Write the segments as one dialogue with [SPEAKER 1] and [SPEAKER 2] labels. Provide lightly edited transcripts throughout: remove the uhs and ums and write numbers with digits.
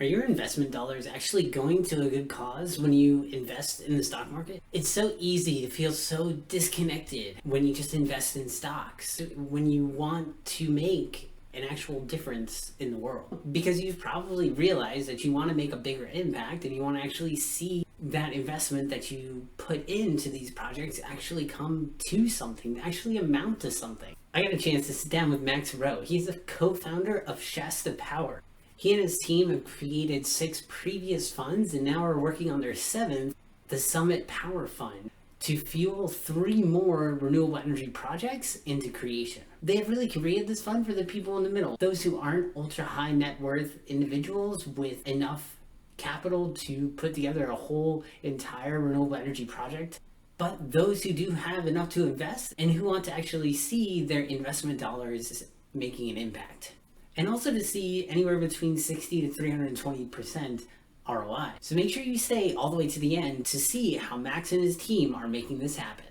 [SPEAKER 1] Are your investment dollars actually going to a good cause when you invest in the stock market? It's so easy to feel so disconnected when you just invest in stocks, when you want to make an actual difference in the world. Because you've probably realized that you want to make a bigger impact and you want to actually see that investment that you put into these projects actually come to something, actually amount to something. I got a chance to sit down with Max Rowe. He's the co-founder of Shasta Power. He and his team have created 6 previous funds and now are working on their 7th, the Summit Power Fund, to fuel 3 more renewable energy projects into creation. They have really created this fund for the people in the middle, those who aren't ultra high net worth individuals with enough capital to put together a whole entire renewable energy project, but those who do have enough to invest and who want to actually see their investment dollars making an impact. And also to see anywhere between 60 to 320% ROI. So make sure you stay all the way to the end to see how Max and his team are making this happen.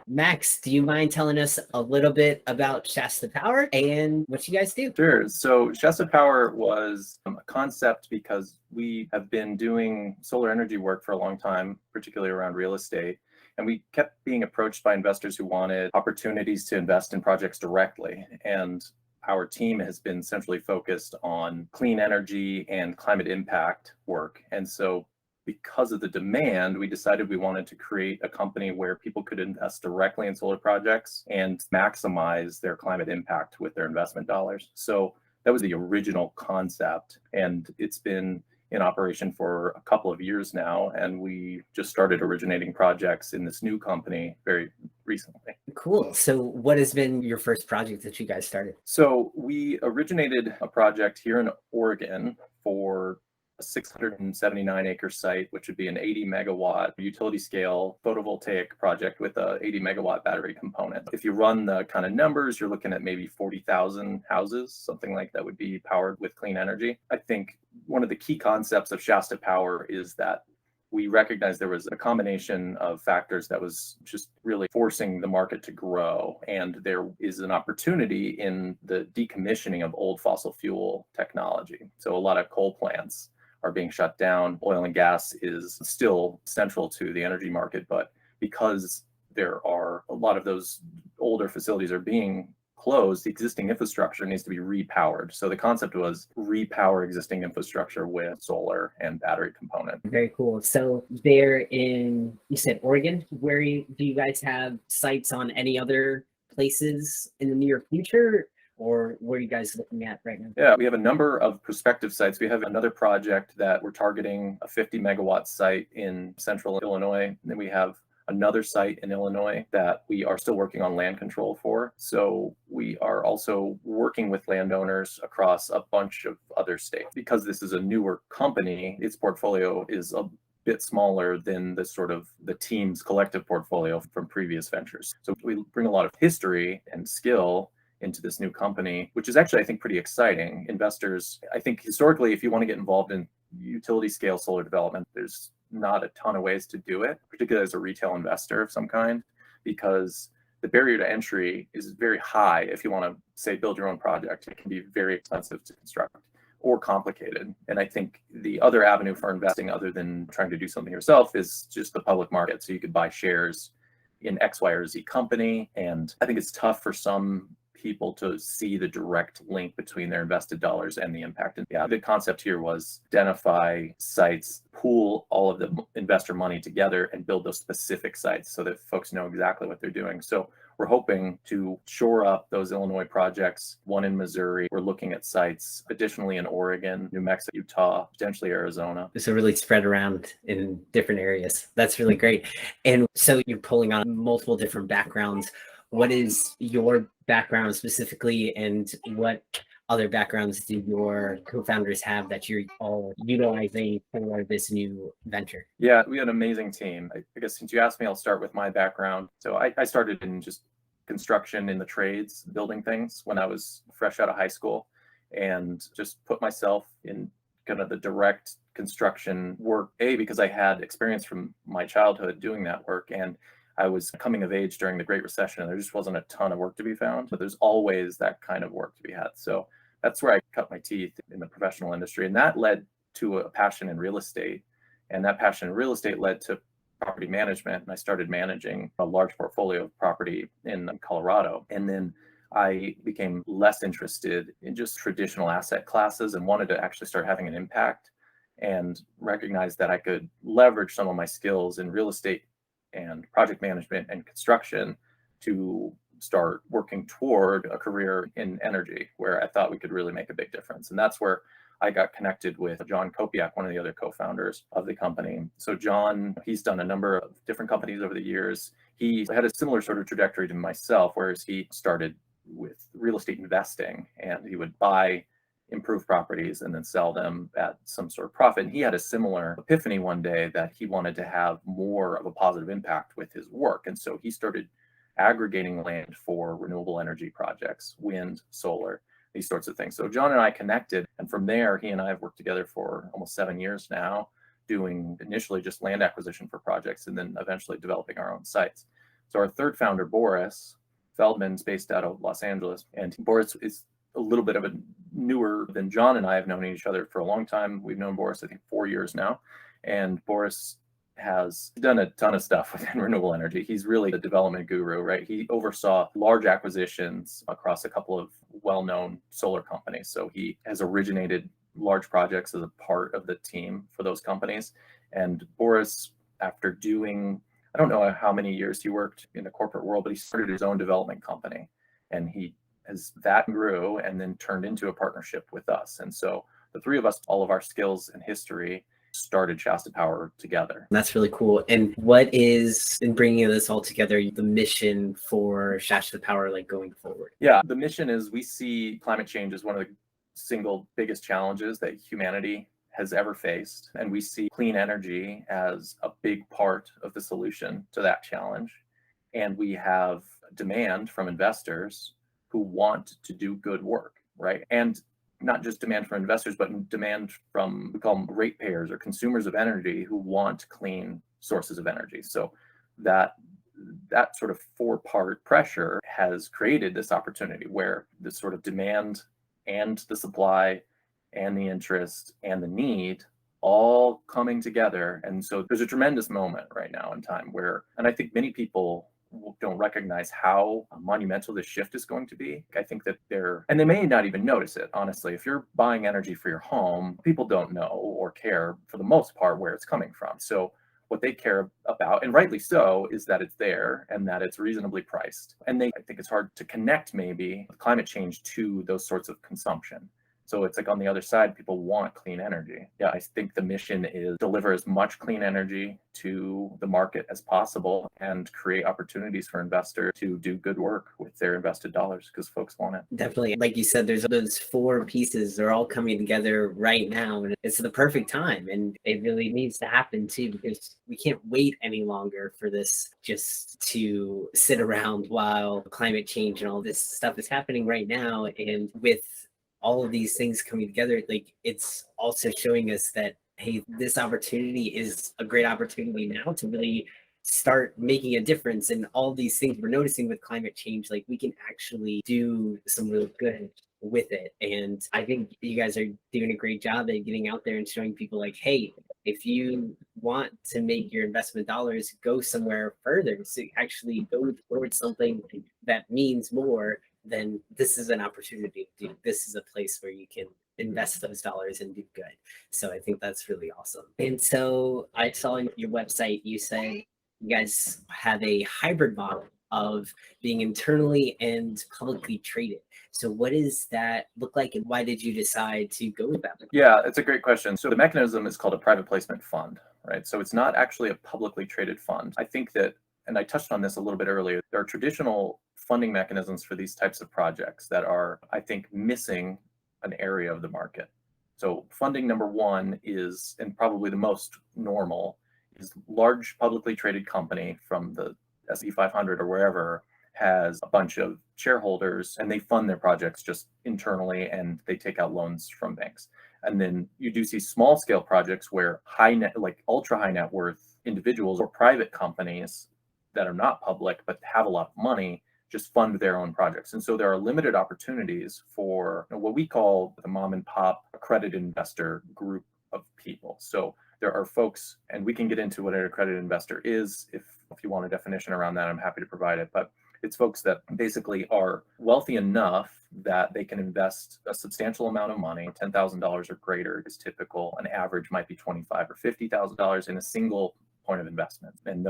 [SPEAKER 1] Max, do you mind telling us a little bit about Shasta Power and what you guys do?
[SPEAKER 2] Sure. So Shasta Power was a concept because we have been doing solar energy work for a long time, particularly around real estate. And we kept being approached by investors who wanted opportunities to invest in projects directly. And our team has been centrally focused on clean energy and climate impact work. And so because of the demand, we decided we wanted to create a company where people could invest directly in solar projects and maximize their climate impact with their investment dollars. So that was the original concept, and it's been in operation for a couple of years now, and we just started originating projects in this new company very recently.
[SPEAKER 1] Cool. So what has been your first project that you guys started?
[SPEAKER 2] So we originated a project here in Oregon for a 679-acre site, which would be an 80 megawatt utility scale photovoltaic project with a 80 megawatt battery component. If you run the kind of numbers, you're looking at maybe 40,000 houses, something like that would be powered with clean energy. I think one of the key concepts of Shasta Power is that we recognized there was a combination of factors that was just really forcing the market to grow. And there is an opportunity in the decommissioning of old fossil fuel technology. So a lot of coal plants are being shut down. Oil and gas is still central to the energy market, but because there are a lot of those older facilities are being closed, the existing infrastructure needs to be repowered. So the concept was repower existing infrastructure with solar and battery component.
[SPEAKER 1] Very cool. So they're in, you said Oregon. Do you guys have sites on any other places in the near future? Or what are you guys looking at right now?
[SPEAKER 2] Yeah, we have a number of prospective sites. We have another project that we're targeting, a 50 megawatt site in central Illinois. And then we have another site in Illinois that we are still working on land control for. So we are also working with landowners across a bunch of other states. Because this is a newer company, its portfolio is a bit smaller than the team's collective portfolio from previous ventures. So we bring a lot of history and skill into this new company, which is actually, I think, pretty exciting. Investors, I think historically, if you want to get involved in utility scale solar development, there's not a ton of ways to do it, particularly as a retail investor of some kind, because the barrier to entry is very high. If you want to, say, build your own project, it can be very expensive to construct or complicated. And I think the other avenue for investing, other than trying to do something yourself, is just the public market. So you could buy shares in X, Y, or Z company. And I think it's tough for some people to see the direct link between their invested dollars and the impact. And yeah, the concept here was identify sites, pool all of the investor money together and build those specific sites so that folks know exactly what they're doing. So we're hoping to shore up those Illinois projects, one in Missouri. We're looking at sites additionally in Oregon, New Mexico, Utah, potentially Arizona.
[SPEAKER 1] So really spread around in different areas. That's really great. And so you're pulling on multiple different backgrounds. What is your background specifically, and what other backgrounds do your co-founders have that you're all utilizing for this new venture?
[SPEAKER 2] Yeah, we had an amazing team. I guess since you asked me, I'll start with my background. So I started in just construction in the trades, building things when I was fresh out of high school, and just put myself in kind of the direct construction work, because I had experience from my childhood doing that work. And I was coming of age during the Great Recession, and there just wasn't a ton of work to be found, but there's always that kind of work to be had. So that's where I cut my teeth in the professional industry. And that led to a passion in real estate. And that passion in real estate led to property management. And I started managing a large portfolio of property in Colorado. And then I became less interested in just traditional asset classes and wanted to actually start having an impact, and recognized that I could leverage some of my skills in real estate and project management and construction to start working toward a career in energy where I thought we could really make a big difference. And that's where I got connected with John Kopiak, one of the other co-founders of the company. So John, he's done a number of different companies over the years. He had a similar sort of trajectory to myself, whereas he started with real estate investing, and he would buy improved properties and then sell them at some sort of profit. And he had a similar epiphany one day that he wanted to have more of a positive impact with his work. And so he started aggregating land for renewable energy projects, wind, solar, these sorts of things. So John and I connected, and from there, he and I have worked together for almost 7 years now, doing initially just land acquisition for projects and then eventually developing our own sites. So our third founder, Boris Feldman's based out of Los Angeles, and Boris is a little bit of a newer than John and I have known each other for a long time. We've known Boris, I think, 4 years now. And Boris has done a ton of stuff within renewable energy. He's really the development guru, right? He oversaw large acquisitions across a couple of well-known solar companies. So he has originated large projects as a part of the team for those companies. And Boris, after doing, I don't know how many years he worked in the corporate world, but he started his own development company. And he, as that grew, and then turned into a partnership with us. And so the three of us, all of our skills and history, started Shasta Power together.
[SPEAKER 1] That's really cool. And what is, in bringing this all together, the mission for Shasta Power, like going forward?
[SPEAKER 2] Yeah, the mission is, we see climate change as one of the single biggest challenges that humanity has ever faced. And we see clean energy as a big part of the solution to that challenge. And we have demand from investors who want to do good work, right? And not just demand from investors, but demand from, we call them ratepayers or consumers of energy, who want clean sources of energy. So that sort of four-part pressure has created this opportunity where the sort of demand and the supply and the interest and the need all coming together. And so there's a tremendous moment right now in time where, and I think many people don't recognize how monumental this shift is going to be. I think that and they may not even notice it, honestly. If you're buying energy for your home, people don't know or care for the most part where it's coming from. So what they care about, and rightly so, is that it's there and that it's reasonably priced. And I think it's hard to connect maybe climate change to those sorts of consumption. So it's like on the other side, people want clean energy. Yeah, I think the mission is deliver as much clean energy to the market as possible and create opportunities for investors to do good work with their invested dollars, because folks want it.
[SPEAKER 1] Definitely. Like you said, there's those four pieces. They're all coming together right now. And it's the perfect time. And it really needs to happen too, because we can't wait any longer for this just to sit around while climate change and all this stuff is happening right now. And with all of these things coming together, like it's also showing us that, hey, this opportunity is a great opportunity now to really start making a difference. And all these things we're noticing with climate change, like we can actually do some real good with it. And I think you guys are doing a great job at getting out there and showing people like, hey, if you want to make your investment dollars go somewhere further, so actually go towards something that means more, then this is an opportunity to do. This is a place where you can invest those dollars and do good. So I think that's really awesome. And so I saw on your website, you said you guys have a hybrid model of being internally and publicly traded. So what does that look like, and why did you decide to go with that?
[SPEAKER 2] Yeah, it's a great question. So the mechanism is called a private placement fund, right? So it's not actually a publicly traded fund. I think that, and I touched on this a little bit earlier, there are traditional funding mechanisms for these types of projects that are, I think, missing an area of the market. So funding number one is, and probably the most normal, is large publicly traded company from the S&P 500 or wherever has a bunch of shareholders, and they fund their projects just internally, and they take out loans from banks. And then you do see small scale projects where like ultra high net worth individuals or private companies that are not public but have a lot of money just fund their own projects. And so there are limited opportunities for what we call the mom and pop accredited investor group of people. So there are folks, and we can get into what an accredited investor is. If you want a definition around that, I'm happy to provide it. But it's folks that basically are wealthy enough that they can invest a substantial amount of money. $10,000 or greater is typical. An average might be $25,000 or $50,000 in a single point of investment. And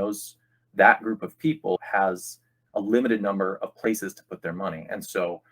[SPEAKER 2] that group of people has a limited number of places to put their money. And so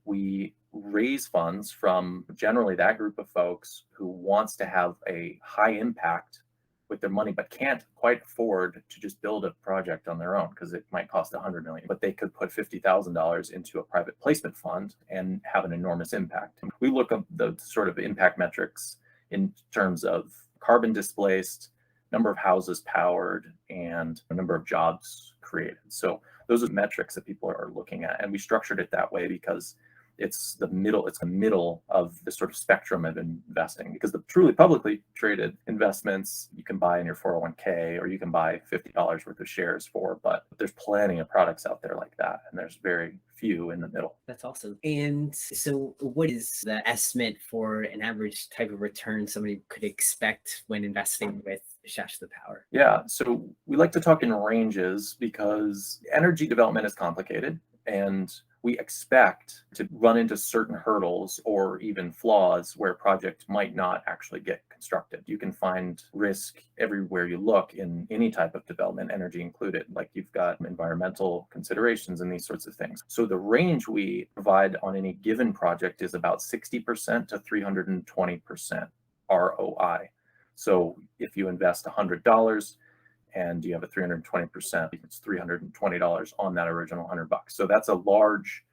[SPEAKER 2] we raise funds from generally that group of folks who wants to have a high impact with their money, but can't quite afford to just build a project on their own because it might cost $100 million, but they could put $50,000 into a private placement fund and have an enormous impact. We look at the sort of impact metrics in terms of carbon displaced, number of houses powered, and the number of jobs created. So those are metrics that people are looking at. And we structured it that way because it's the middle of the sort of spectrum of investing, because the truly publicly traded investments you can buy in your 401k or you can buy $50 worth of shares for, but there's plenty of products out there like that, and there's very few in the middle.
[SPEAKER 1] That's awesome. And so what is the estimate for an average type of return somebody could expect when investing with Shasta Power?
[SPEAKER 2] Yeah, so we like to talk in ranges because energy development is complicated, and we expect to run into certain hurdles or even flaws where a project might not actually get constructed. You can find risk everywhere you look in any type of development, energy included, like you've got environmental considerations and these sorts of things. So the range we provide on any given project is about 60% to 320% ROI. So if you invest $100, and you have a 320%, it's $320 on that original $100. So that's a large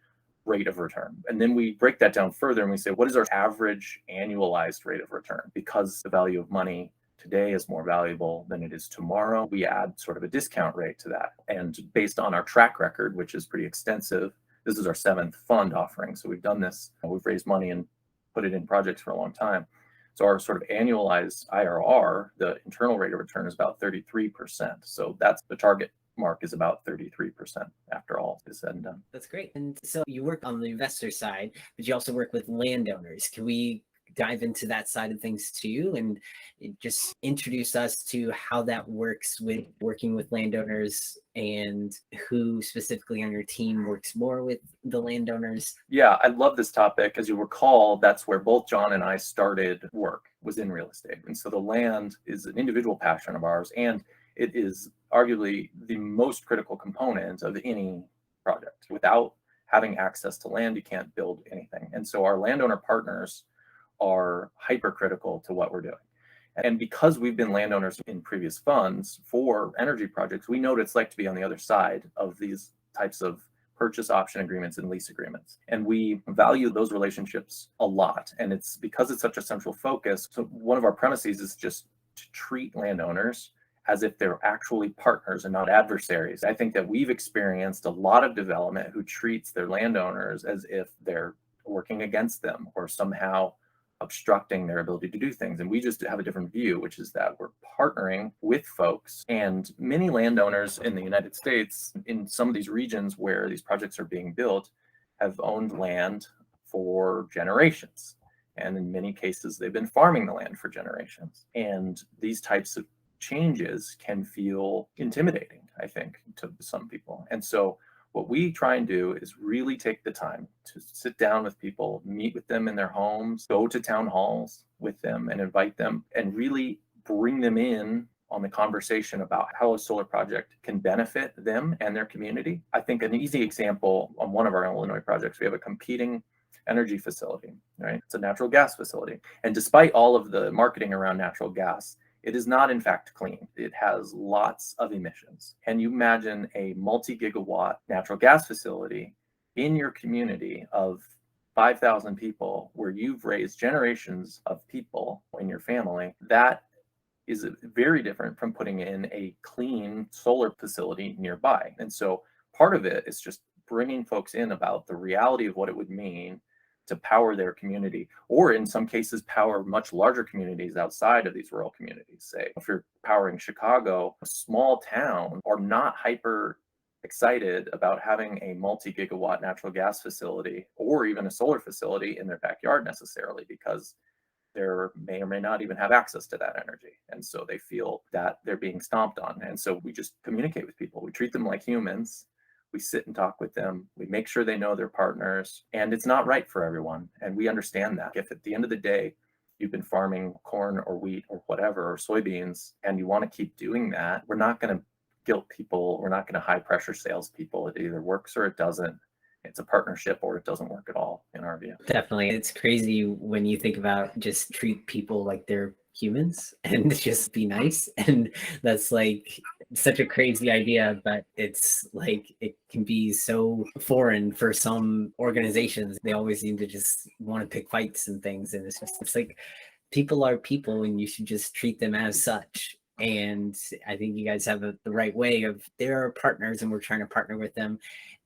[SPEAKER 2] rate of return. And then we break that down further and we say, what is our average annualized rate of return? Because the value of money today is more valuable than it is tomorrow, we add sort of a discount rate to that. And based on our track record, which is pretty extensive, this is our 7th fund offering. So we've done this, we've raised money and put it in projects for a long time. So our sort of annualized IRR, the internal rate of return, is about 33%. So that's the target mark, is about 33% after all is said and done.
[SPEAKER 1] That's great. And so you work on the investor side, but you also work with landowners. Can we dive into that side of things too, and just introduce us to how that works with working with landowners and who specifically on your team works more with the landowners?
[SPEAKER 2] Yeah, I love this topic. As you recall, that's where both John and I started work, was in real estate. And so the land is an individual passion of ours, and it is arguably the most critical component of any project. Without having access to land, you can't build anything. And so our landowner partners are hypercritical to what we're doing. And because we've been landowners in previous funds for energy projects, we know what it's like to be on the other side of these types of purchase option agreements and lease agreements. And we value those relationships a lot. And it's because it's such a central focus. So one of our premises is just to treat landowners as if they're actually partners and not adversaries. I think that we've experienced a lot of development who treats their landowners as if they're working against them or somehow obstructing their ability to do things. And we just have a different view, which is that we're partnering with folks. And many landowners in the United States, in some of these regions where these projects are being built, have owned land for generations. And in many cases, they've been farming the land for generations. And these types of changes can feel intimidating, I think, to some people. And so what we try and do is really take the time to sit down with people, meet with them in their homes, go to town halls with them and invite them, and really bring them in on the conversation about how a solar project can benefit them and their community. I think an easy example on one of our Illinois projects, we have a competing energy facility, right? It's a natural gas facility. And despite all of the marketing around natural gas, it is not, in fact, clean. It has lots of emissions. Can you imagine a multi-gigawatt natural gas facility in your community of 5,000 people where you've raised generations of people in your family? That is very different from putting in a clean solar facility nearby. And so part of it is just bringing folks in about the reality of what it would mean to power their community, or in some cases, power much larger communities outside of these rural communities. Say, if you're powering Chicago, a small town are not hyper excited about having a multi-gigawatt natural gas facility or even a solar facility in their backyard necessarily, because they may or may not even have access to that energy. And so they feel that they're being stomped on. And so we just communicate with people. We treat them like humans. We sit and talk with them. We make sure they know their partners. And it's not right for everyone. And we understand that. If at the end of the day, you've been farming corn or wheat or whatever, or soybeans, and you want to keep doing that, we're not going to guilt people. We're not going to high pressure salespeople. It either works or it doesn't. It's a partnership or it doesn't work at all, in our view.
[SPEAKER 1] Definitely. It's crazy when you think about just treat people like they're humans and just be nice. And that's like such a crazy idea, but it's like it can be so foreign for some organizations. They always seem to just want to pick fights and things. And it's like people are people and you should just treat them as such. And I think you guys have the right way of they're our partners and we're trying to partner with them.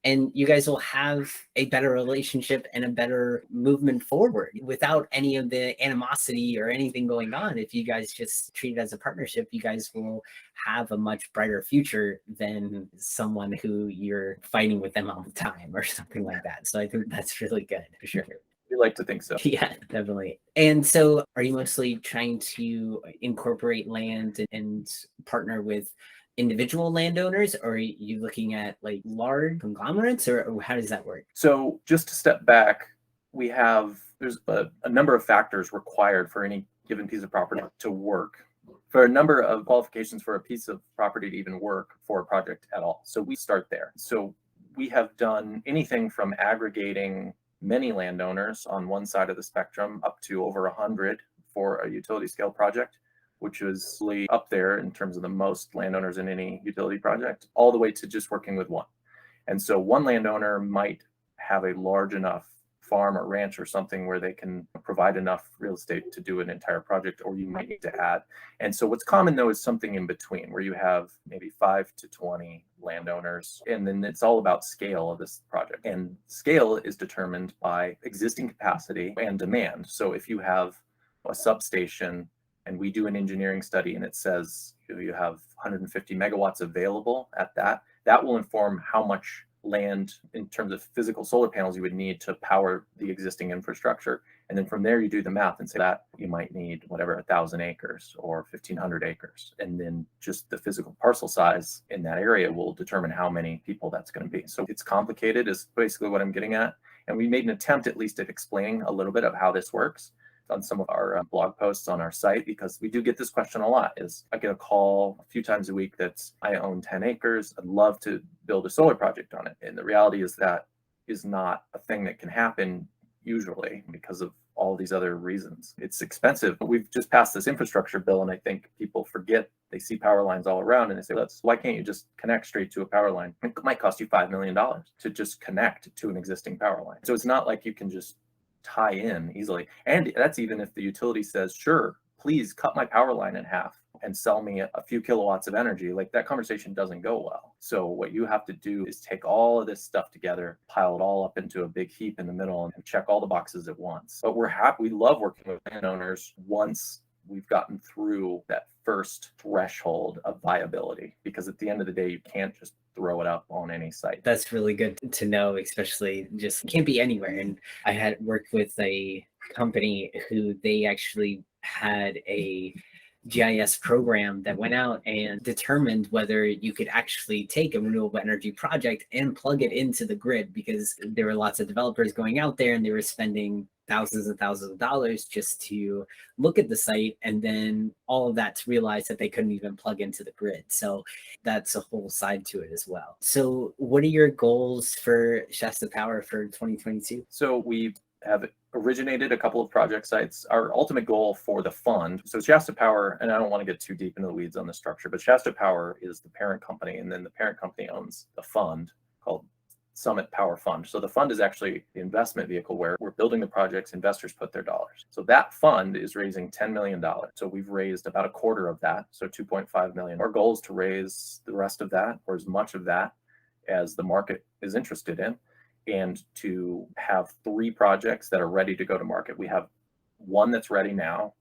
[SPEAKER 1] And you guys will have a better relationship and a better movement forward without any of the animosity or anything going on. If you guys just treat it as a partnership, you guys will have a much brighter future than someone who you're fighting with them all the time or something like that. So I think that's really good for sure.
[SPEAKER 2] We like to think so.
[SPEAKER 1] Yeah, definitely. And so are you mostly trying to incorporate land and partner with individual landowners, or are you looking at like large conglomerates, or how does that work?
[SPEAKER 2] So just to step back, there's a number of factors required for any given piece of property to work, for a number of qualifications for a piece of property to even work for a project at all. So we start there. So we have done anything from aggregating many landowners on one side of the spectrum up to over 100 for a utility scale project, which was really up there in terms of the most landowners in any utility project, all the way to just working with one. And so one landowner might have a large enough farm or ranch or something where they can provide enough real estate to do an entire project, or you might need to add. And so what's common though is something in between where you have maybe 5 to 20 landowners, and then it's all about scale of this project. And scale is determined by existing capacity and demand. So if you have a substation and we do an engineering study and it says you have 150 megawatts available at that will inform how much land in terms of physical solar panels you would need to power the existing infrastructure. And then from there you do the math and say that you might need whatever 1,000 acres or 1,500 acres. And then just the physical parcel size in that area will determine how many people that's going to be. So it's complicated is basically what I'm getting at. And we made an attempt at least at explaining a little bit of how this works on some of our blog posts on our site, because we do get this question a lot. I get a call a few times a week that's, I own 10 acres. I'd love to build a solar project on it. And the reality is that is not a thing that can happen usually because of all these other reasons. It's expensive. We've just passed this infrastructure bill, and I think people forget. They see power lines all around and they say, why can't you just connect straight to a power line? It might cost you $5 million to just connect to an existing power line. So it's not like you can just tie in easily. And that's even if the utility says, sure, please cut my power line in half and sell me a few kilowatts of energy. Like, that conversation doesn't go well. So what you have to do is take all of this stuff together, pile it all up into a big heap in the middle, and check all the boxes at once. But we love working with landowners once we've gotten through that first threshold of viability, because at the end of the day, you can't just throw it up on any site.
[SPEAKER 1] That's really good to know, especially just can't be anywhere. And I had worked with a company who they actually had a GIS program that went out and determined whether you could actually take a renewable energy project and plug it into the grid, because there were lots of developers going out there and they were spending thousands and thousands of dollars just to look at the site, and then all of that to realize that they couldn't even plug into the grid. So that's a whole side to it as well. So what are your goals for Shasta Power for 2022?
[SPEAKER 2] So we have originated a couple of project sites. Our ultimate goal for the fund, so Shasta Power, and I don't want to get too deep into the weeds on the structure, but Shasta Power is the parent company, and then the parent company owns a fund called Summit Power Fund. So the fund is actually the investment vehicle where we're building the projects, investors put their dollars. So that fund is raising $10 million. So we've raised about a quarter of that, so 2.5 million. Our goal is to raise the rest of that, or as much of that as the market is interested in. and to have 3 projects that are ready to go to market. We have one that's ready now.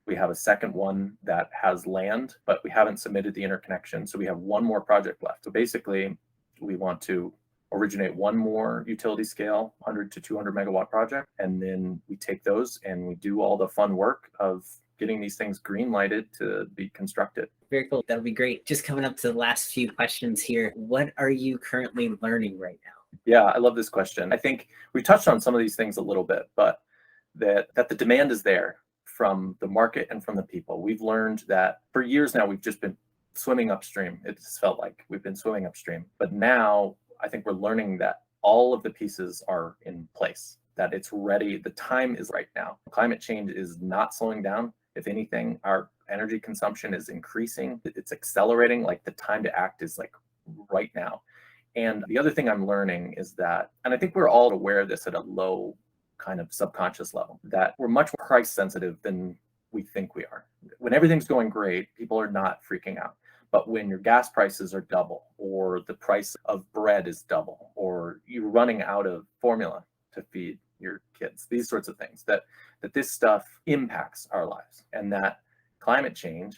[SPEAKER 2] We have a second one that has land, but we haven't submitted the interconnection. So we have one more project left. So basically, we want to originate one more utility scale 100 to 200 megawatt project. And then we take those and we do all the fun work of getting these things green lighted to be constructed.
[SPEAKER 1] Very cool. That'll be great. Just coming up to the last few questions here. What are you currently learning right now?
[SPEAKER 2] Yeah, I love this question. I think we touched on some of these things a little bit, but that the demand is there from the market and from the people. We've learned that for years now, we've just been swimming upstream. It's felt like we've been swimming upstream. But now I think we're learning that all of the pieces are in place, that it's ready. The time is right now. Climate change is not slowing down. If anything, our energy consumption is increasing. It's accelerating. Like the time to act is like right now. And the other thing I'm learning is that, and I think we're all aware of this at a low kind of subconscious level, that we're much more price sensitive than we think we are. When everything's going great, people are not freaking out. But when your gas prices are double, or the price of bread is double, or you're running out of formula to feed your kids, these sorts of things, that this stuff impacts our lives, and that climate change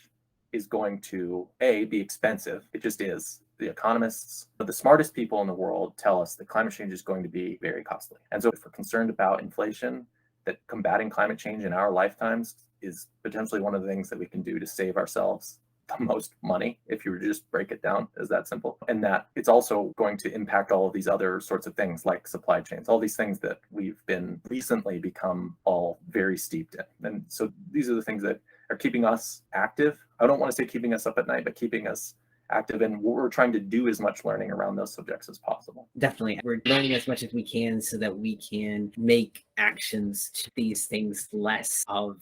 [SPEAKER 2] is going to be expensive. It just is. The economists, the smartest people in the world tell us that climate change is going to be very costly. And so if we're concerned about inflation, that combating climate change in our lifetimes is potentially one of the things that we can do to save ourselves the most money, if you just break it down as that simple. And that it's also going to impact all of these other sorts of things like supply chains, all these things that we've been recently become all very steeped in. And so these are the things that are keeping us active. I don't want to say keeping us up at night, but keeping us active, and what we're trying to do is much learning around those subjects as possible.
[SPEAKER 1] Definitely. We're learning as much as we can so that we can make actions to these things less of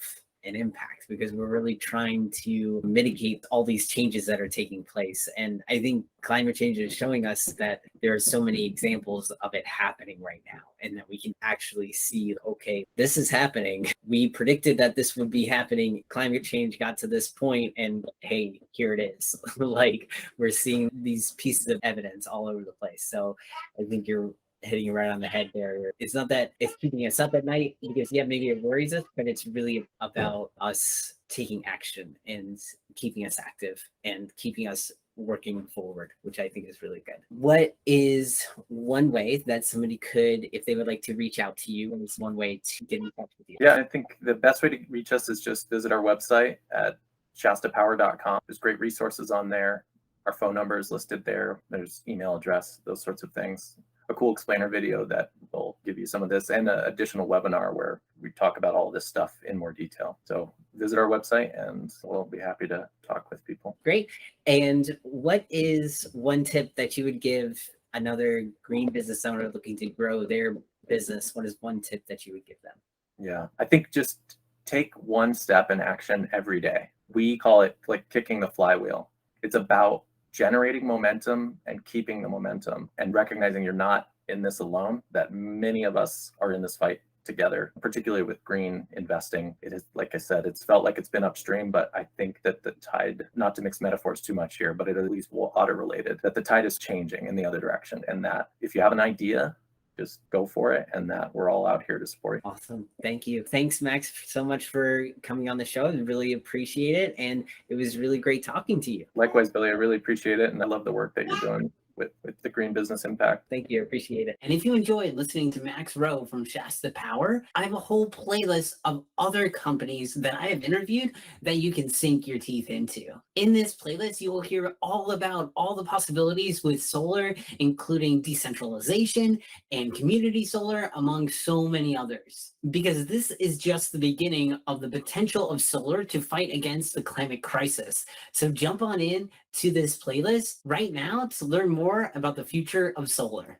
[SPEAKER 1] an impact, because we're really trying to mitigate all these changes that are taking place. And I think climate change is showing us that there are so many examples of it happening right now, and that we can actually see, okay, this is happening. We predicted that this would be happening. Climate change got to this point, and hey, here it is. Like, we're seeing these pieces of evidence all over the place. So I think you're hitting it right on the head there. It's not that it's keeping us up at night, because maybe it worries us, but it's really about us taking action and keeping us active and keeping us working forward, which I think is really good. What is one way that somebody could, if they would like to reach out to you, and it's one way to get in touch with you?
[SPEAKER 2] Yeah, I think the best way to reach us is just visit our website at shastapower.com. There's great resources on there. Our phone number is listed there. There's email address, those sorts of things. A cool explainer video that will give you some of this, and an additional webinar where we talk about all this stuff in more detail. So visit our website and we'll be happy to talk with people.
[SPEAKER 1] Great. And what is one tip that you would give another green business owner looking to grow their business? What is one tip that you would give them?
[SPEAKER 2] Yeah, I think just take one step in action every day. We call it like kicking the flywheel. It's about generating momentum and keeping the momentum, and recognizing you're not in this alone, that many of us are in this fight together, particularly with green investing. It is, like I said, it's felt like it's been upstream, but I think that the tide, not to mix metaphors too much here, but it at least water related, that the tide is changing in the other direction, and that if you have an idea, just go for it, and that we're all out here to support you.
[SPEAKER 1] Awesome. Thank you. Thanks, Max, so much for coming on the show. I really appreciate it. And it was really great talking to you.
[SPEAKER 2] Likewise, Billy, I really appreciate it. And I love the work that you're doing with the Green Business Impact.
[SPEAKER 1] Thank you. I appreciate it. And if you enjoyed listening to Max Rowe from Shasta Power, I have a whole playlist of other companies that I have interviewed that you can sink your teeth into. In this playlist, you will hear all about all the possibilities with solar, including decentralization and community solar, among so many others. Because this is just the beginning of the potential of solar to fight against the climate crisis. So jump on in to this playlist right now to learn more about the future of solar.